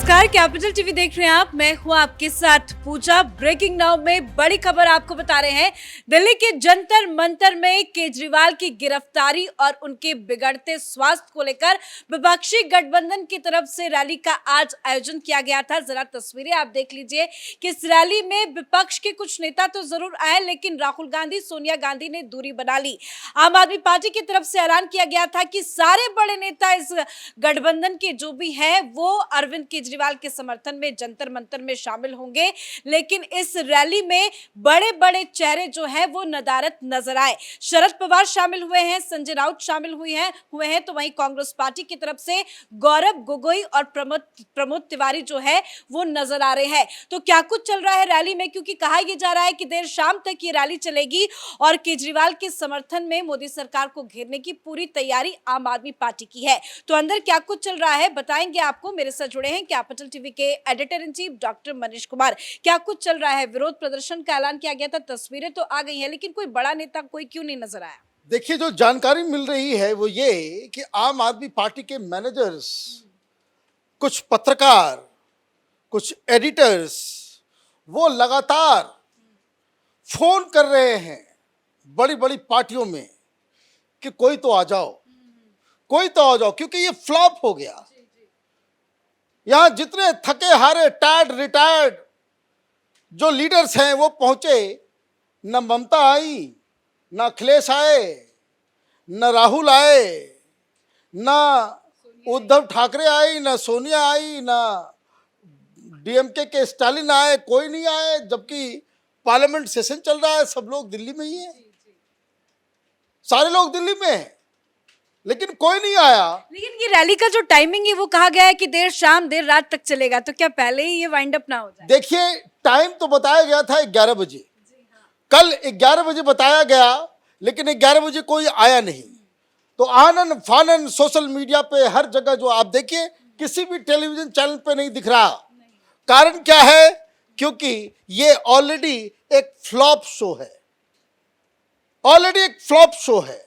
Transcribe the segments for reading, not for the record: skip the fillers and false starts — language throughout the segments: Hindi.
नमस्कार, कैपिटल टीवी देख रहे हैं आप। मैं हूं आपके साथ पूजा। ब्रेकिंग नाउ में बड़ी खबर आपको बता रहे हैं। दिल्ली के जंतर मंतर में केजरीवाल की गिरफ्तारी और उनके बिगड़ते स्वास्थ्य को लेकर विपक्षी गठबंधन की तरफ से रैली का आज आयोजन किया गया था। जरा तस्वीरें आप देख लीजिए कि इस रैली में विपक्ष के कुछ नेता तो जरूर आए, लेकिन राहुल गांधी, सोनिया गांधी ने दूरी बना ली। आम आदमी पार्टी की तरफ से ऐलान किया गया था कि सारे बड़े नेता इस गठबंधन के जो भी हैं वो अरविंद केजरीवाल के समर्थन में जंतर मंतर में शामिल होंगे। लेकिन इस रैली में बड़े बड़े चेहरे जो है वो नदारद नजर आए। शरद पवार शामिल हुए हैं, संजय राउत शामिल हुए हैं तो वहीं कांग्रेस पार्टी की तरफ से गौरव गोगोई और प्रमोद तिवारी जो है वो नजर आ रहे हैं। तो क्या कुछ चल रहा है रैली में, क्योंकि कहा यह जा रहा है कि देर शाम तक ये रैली चलेगी और केजरीवाल के समर्थन में मोदी सरकार को घेरने की पूरी तैयारी आम आदमी पार्टी की है। तो अंदर क्या कुछ चल रहा है बताएंगे आपको। मेरे साथ जुड़े हैं कैपिटल टीवी के editor in chief doctor Manish Kumar. क्या कुछ चल रहा है? विरोध प्रदर्शन का ऐलान किया गया था, तस्वीरें तो आ गई हैं, लेकिन कोई बड़ा नेता कोई क्यों नहीं नजर आया? देखिए, जो जानकारी मिल रही है वो ये कि आम आदमी पार्टी के मैनेजर्स, कुछ पत्रकार, कुछ एडिटर्स, वो लगातार फोन कर रहे हैं बड़ी बड़ी पार्टियों में कि कोई तो आ जाओ, कोई तो आ जाओ, क्योंकि ये फ्लॉप हो गया। यहां जितने थके हारे टायर्ड रिटायर्ड जो लीडर्स हैं वो पहुंचे, न ममता आई, न अखिलेश आए, न राहुल आए, न उद्धव ठाकरे आई, न सोनिया आई, न डीएमके के स्टालिन आए, कोई नहीं आए। जबकि पार्लियामेंट सेशन चल रहा है, सब लोग दिल्ली में ही है, सारे लोग दिल्ली में हैं, लेकिन कोई नहीं आया। लेकिन ये रैली का जो टाइमिंग है वो कहा गया है कि देर शाम देर रात तक चलेगा, तो क्या पहले ही ये वाइंड अप ना हो जाए? देखिए, टाइम तो बताया गया था 11 बजे, कल 11 बजे बताया गया, लेकिन 11 बजे कोई आया नहीं। तो आनन फानन सोशल मीडिया पे हर जगह जो आप देखिए, किसी भी टेलीविजन चैनल पे नहीं दिख रहा। कारण क्या है? क्योंकि ये ऑलरेडी एक फ्लॉप शो है, ऑलरेडी एक फ्लॉप शो है।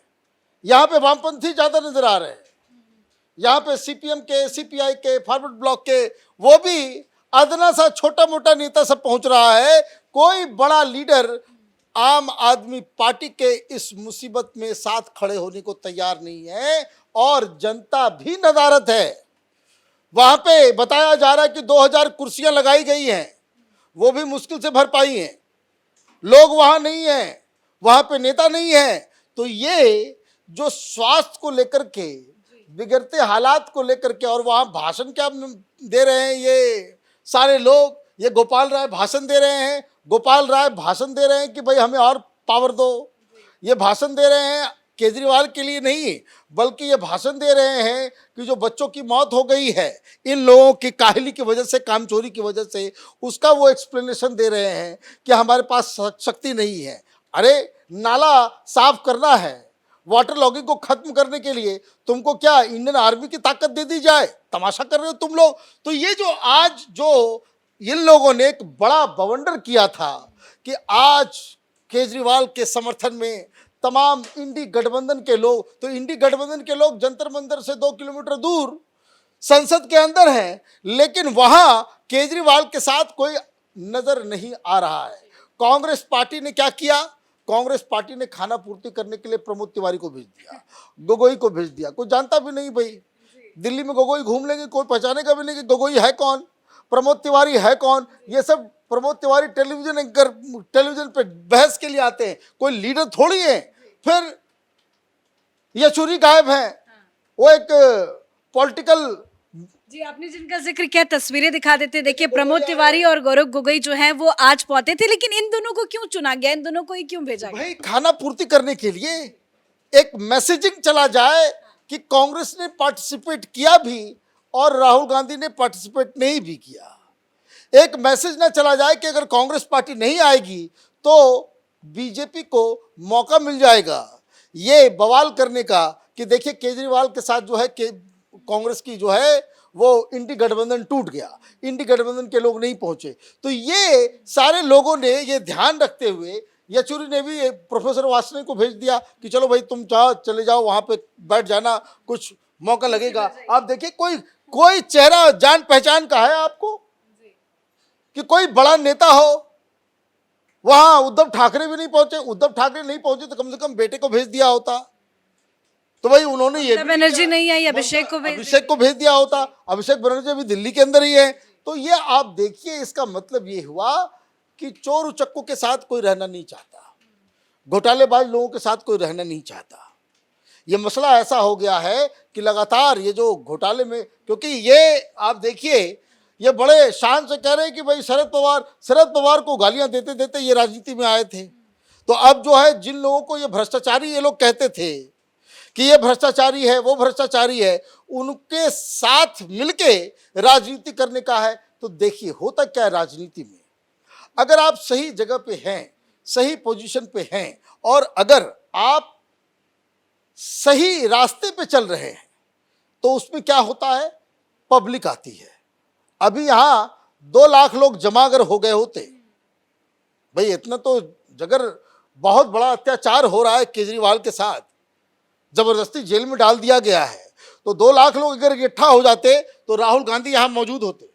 यहां पे वामपंथी ज्यादा नजर आ रहे हैं, यहां पे सीपीएम के, सीपीआई के, फॉरवर्ड ब्लॉक के, वो भी अदना सा छोटा मोटा नेता सब पहुंच रहा है। कोई बड़ा लीडर आम आदमी पार्टी के इस मुसीबत में साथ खड़े होने को तैयार नहीं है, और जनता भी नदारद है। वहां पे बताया जा रहा है कि 2000 कुर्सियां लगाई गई हैं, वो भी मुश्किल से भर पाई हैं। लोग वहां नहीं हैं, वहां पे नेता नहीं है। तो ये जो स्वास्थ्य को लेकर के, बिगड़ते हालात को लेकर के, और वहां भाषण क्या दे रहे हैं ये सारे लोग, ये गोपाल राय भाषण दे रहे हैं, गोपाल राय भाषण दे रहे हैं कि भाई हमें और पावर दो। ये भाषण दे रहे हैं केजरीवाल के लिए नहीं, बल्कि ये भाषण दे रहे हैं कि जो बच्चों की मौत हो गई है इन लोगों की काहली की वजह से, कामचोरी की वजह से, उसका वो एक्सप्लेनेशन दे रहे हैं कि हमारे पास शक्ति नहीं है। अरे, नाला साफ करना है, वाटर लॉगिंग को खत्म करने के लिए तुमको क्या इंडियन आर्मी की ताकत दे दी जाए? तमाशा कर रहे हो तुम लोग। तो ये जो आज जो इन लोगों ने एक बड़ा बवंडर किया था कि आज केजरीवाल के समर्थन में तमाम इंडी गठबंधन के लोग, तो इंडी गठबंधन के लोग जंतर मंतर से 2 किलोमीटर दूर संसद के अंदर हैं, लेकिन वहां केजरीवाल के साथ कोई नजर नहीं आ रहा है। कांग्रेस पार्टी ने क्या किया? कांग्रेस पार्टी ने खाना पूर्ति करने के लिए प्रमोद तिवारी को भेज दिया, गोगोई को भेज दिया। कोई जानता भी नहीं भाई, दिल्ली में गोगोई घूम लेंगे, कोई पहचानेगा भी नहीं कि गोगोई है कौन, प्रमोद तिवारी है कौन। ये सब Pramod Tiwari television anchor, television पे बहस के लिए आते हैं, कोई लीडर थोड़ी है। फिर येचुरी गायब है, वो एक पॉलिटिकल। जी, आपने जिनका जिक्र किया, तस्वीरें दिखा देते। देखिए, प्रमोद तिवारी और गौरव गोगोई जो हैं वो आज पहुंचे थे, लेकिन इन दोनों को क्यों चुना गया? इन दोनों को ही क्यों भेजा गया? भाई, खाना पूर्ति करने के लिए एक मैसेजिंग चला जाए कि कांग्रेस ने पार्टिसिपेट किया भी और राहुल गांधी ने पार्टिसिपेट नहीं भी किया। एक मैसेज ना चला जाए कि अगर कांग्रेस पार्टी नहीं आएगी तो बीजेपी को मौका मिल जाएगा ये बवाल करने का कि देखिए केजरीवाल के साथ जो है कांग्रेस की जो है वो इंडी गठबंधन टूट गया, इंडी गठबंधन के लोग नहीं पहुंचे। तो ये सारे लोगों ने ये ध्यान रखते हुए येचुरी ने भी प्रोफेसर वासने को भेज दिया कि चलो भाई तुम चले जाओ, वहां पे बैठ जाना, कुछ मौका लगेगा। आप देखिए, कोई कोई चेहरा जान पहचान का है आपको कि कोई बड़ा नेता हो? वहां उद्धव ठाकरे भी नहीं पहुंचे। उद्धव ठाकरे नहीं पहुंचे तो कम से कम बेटे को भेज दिया होता। तो भाई उन्होंने ये भी बनर्जी किया। नहीं आई, अभिषेक को भेज अभिषेक को भेज दिया होता। अभिषेक बनर्जी अभी दिल्ली के अंदर ही है। तो ये आप देखिए, इसका मतलब ये हुआ कि चोर उचक्कों के साथ कोई रहना नहीं चाहता, घोटालेबाज लोगों के साथ कोई रहना नहीं चाहता। ये मसला ऐसा हो गया है कि लगातार ये जो घोटाले में, क्योंकि ये आप देखिए, ये बड़े शान से कह रहे हैं कि भाई शरद पवार को गालियां देते देते ये राजनीति में आए थे। तो अब जो है, जिन लोगों को ये भ्रष्टाचारी ये लोग कहते थे कि ये भ्रष्टाचारी है, वो भ्रष्टाचारी है, उनके साथ मिलके राजनीति करने का है। तो देखिए होता क्या है राजनीति में, अगर आप सही जगह पे हैं, सही पोजीशन पे हैं, और अगर आप सही रास्ते पे चल रहे हैं, तो उसमें क्या होता है, पब्लिक आती है। अभी यहां 2 लाख लोग जमा अगर हो गए होते, भाई इतना तो जगर बहुत बड़ा अत्याचार हो रहा है केजरीवाल के साथ, जबरदस्ती जेल में डाल दिया गया है, तो 2 लाख लोग अगर इकट्ठा हो जाते तो राहुल गांधी यहां मौजूद होते,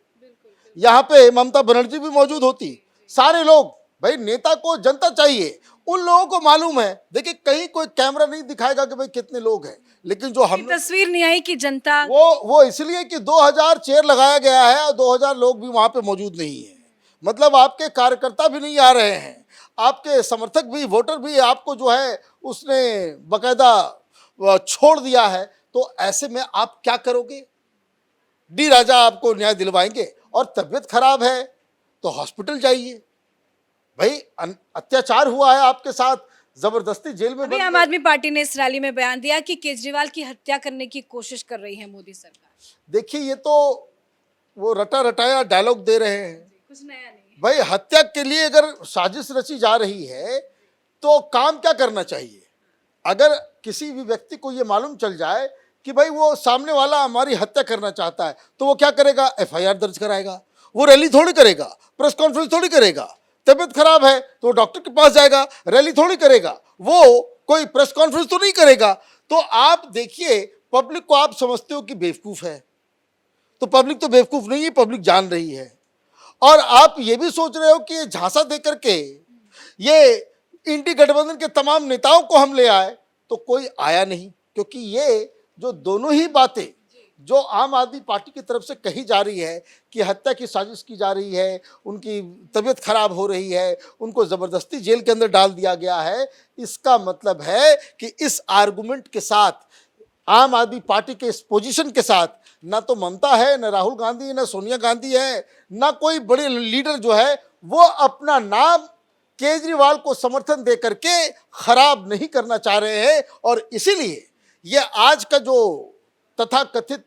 यहां पे ममता बनर्जी भी मौजूद होती, सारे लोग। भाई नेता को जनता चाहिए, उन लोगों को मालूम है। देखिए कहीं कोई कैमरा नहीं दिखाएगा कि भाई कितने लोग हैं, लेकिन जो हम तस्वीर नहीं आई कि जनता, वो इसलिए कि 2000 चेयर लगाया गया है और 2000 लोग भी वहां पे मौजूद नहीं है। मतलब आपके कार्यकर्ता भी नहीं आ रहे हैं, आपके समर्थक भी, वोटर भी आपको जो है उसने बकायदा छोड़ दिया है। तो ऐसे में आप क्या करोगे? डी राजा आपको न्याय दिलवाएंगे, और तबीयत खराब है तो हॉस्पिटल जाइए। भाई अत्याचार हुआ है आपके साथ, जबरदस्ती जेल में अभी आम आदमी पार्टी ने इस रैली में बयान दिया कि केजरीवाल की हत्या करने की कोशिश कर रही है मोदी सरकार। देखिए ये तो वो रटा रटाया डायलॉग दे रहे हैं, कुछ नया नहीं। भाई हत्या के लिए अगर साजिश रची जा रही है तो काम क्या करना चाहिए? अगर किसी भी व्यक्ति को ये मालूम चल जाए कि भाई वो सामने वाला हमारी हत्या करना चाहता है, तो वो क्या करेगा? एफआईआर दर्ज कराएगा। वो रैली थोड़ी करेगा, प्रेस कॉन्फ्रेंस थोड़ी करेगा। तबीयत खराब है तो डॉक्टर के पास जाएगा, रैली थोड़ी करेगा, वो कोई प्रेस कॉन्फ्रेंस तो नहीं करेगा। तो आप देखिए, पब्लिक को आप समझते हो कि बेवकूफ है, तो पब्लिक तो बेवकूफ नहीं है, पब्लिक जान रही है। और आप ये भी सोच रहे हो कि ये झांसा दे करके ये इंडी गठबंधन के तमाम नेताओं को हम ले आए, तो कोई आया नहीं। क्योंकि ये जो दोनों ही बातें जो आम आदमी पार्टी की तरफ से कही जा रही है कि हत्या की साजिश की जा रही है, उनकी तबीयत खराब हो रही है, उनको ज़बरदस्ती जेल के अंदर डाल दिया गया है, इसका मतलब है कि इस आर्गुमेंट के साथ, आम आदमी पार्टी के इस पोजीशन के साथ, ना तो ममता है, ना राहुल गांधी है, ना सोनिया गांधी है, ना कोई बड़े लीडर जो है वो अपना नाम केजरीवाल को समर्थन दे करके खराब नहीं करना चाह रहे हैं। और इसीलिए ये आज का जो तथाकथित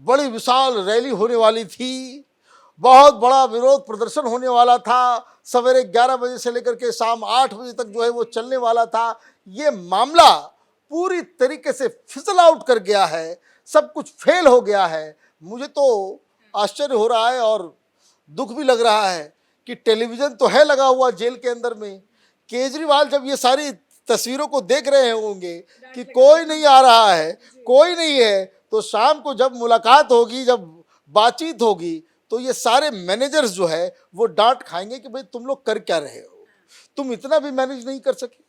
बड़ी विशाल रैली होने वाली थी, बहुत बड़ा विरोध प्रदर्शन होने वाला था, सवेरे 11 बजे से लेकर के शाम 8 बजे तक जो है वो चलने वाला था, ये मामला पूरी तरीके से फिसल आउट कर गया है, सब कुछ फेल हो गया है। मुझे तो आश्चर्य हो रहा है और दुख भी लग रहा है कि टेलीविज़न तो है लगा हुआ जेल के अंदर में, केजरीवाल जब ये सारी तस्वीरों को देख रहे होंगे कि कोई नहीं आ रहा है, कोई नहीं है, तो शाम को जब मुलाकात होगी, जब बातचीत होगी, तो ये सारे मैनेजर्स जो है वो डांट खाएंगे कि भाई तुम लोग कर क्या रहे हो, तुम इतना भी मैनेज नहीं कर सके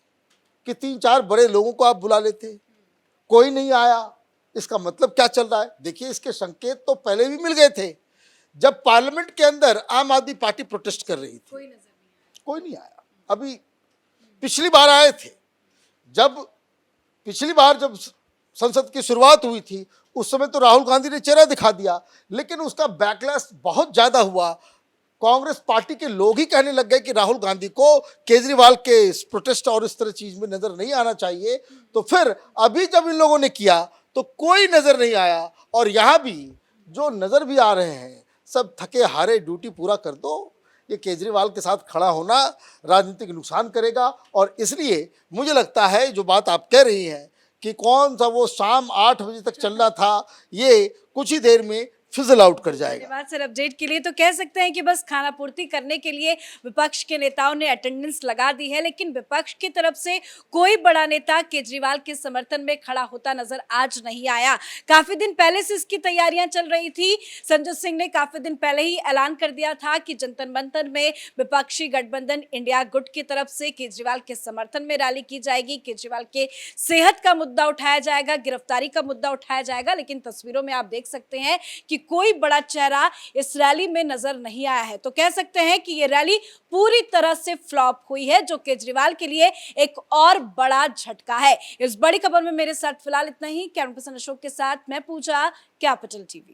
कि 3-4 बड़े लोगों को आप बुला लेते, कोई नहीं आया। इसका मतलब क्या चल रहा है? देखिए इसके संकेत तो पहले भी मिल गए थे, जब पार्लियामेंट के अंदर आम आदमी पार्टी प्रोटेस्ट कर रही थी, कोई नहीं आया। अभी पिछली बार आए थे, पिछली बार जब संसद की शुरुआत हुई थी, उस समय तो राहुल गांधी ने चेहरा दिखा दिया, लेकिन उसका बैकलैश बहुत ज्यादा हुआ। कांग्रेस पार्टी के लोग ही कहने लग गए कि राहुल गांधी को केजरीवाल के इस प्रोटेस्ट और इस तरह चीज में नजर नहीं आना चाहिए। तो फिर अभी जब इन लोगों ने किया तो कोई नजर नहीं आया, और यहाँ भी जो नजर भी आ रहे हैं सब थके हारे, ड्यूटी पूरा कर दो। ये केजरीवाल के साथ खड़ा होना राजनीतिक नुकसान करेगा। और इसलिए मुझे लगता है जो बात आप कह रही हैं कि कौन सा वो शाम 8 बजे तक चलना था, ये कुछ ही देर में फिजल आउट कर जाएगा। धन्यवाद सर अपडेट के लिए। तो कह सकते हैं कि बस खाना पूर्ति करने के लिए विपक्ष के नेताओं ने अटेंडेंस लगा दी है, लेकिन विपक्ष की तरफ से कोई बड़ा नेता केजरीवाल के समर्थन में खड़ा होता नजर आज नहीं आया। काफी दिन पहले से इसकी तैयारियां चल रही थी। संजय सिंह ने काफी दिन पहले ही ऐलान कर दिया था कि जंतर मंतर में विपक्षी गठबंधन इंडिया गुट की तरफ से केजरीवाल के समर्थन में रैली की जाएगी, केजरीवाल के सेहत का मुद्दा उठाया जाएगा, गिरफ्तारी का मुद्दा उठाया जाएगा। लेकिन तस्वीरों में आप देख सकते हैं कि कोई बड़ा चेहरा इस रैली में नजर नहीं आया है। तो कह सकते हैं कि ये रैली पूरी तरह से फ्लॉप हुई है, जो केजरीवाल के लिए एक और बड़ा झटका है। इस बड़ी खबर में मेरे साथ फिलहाल इतना ही। कैमरा पर्सन अशोक के साथ मैं पूजा, कैपिटल टीवी।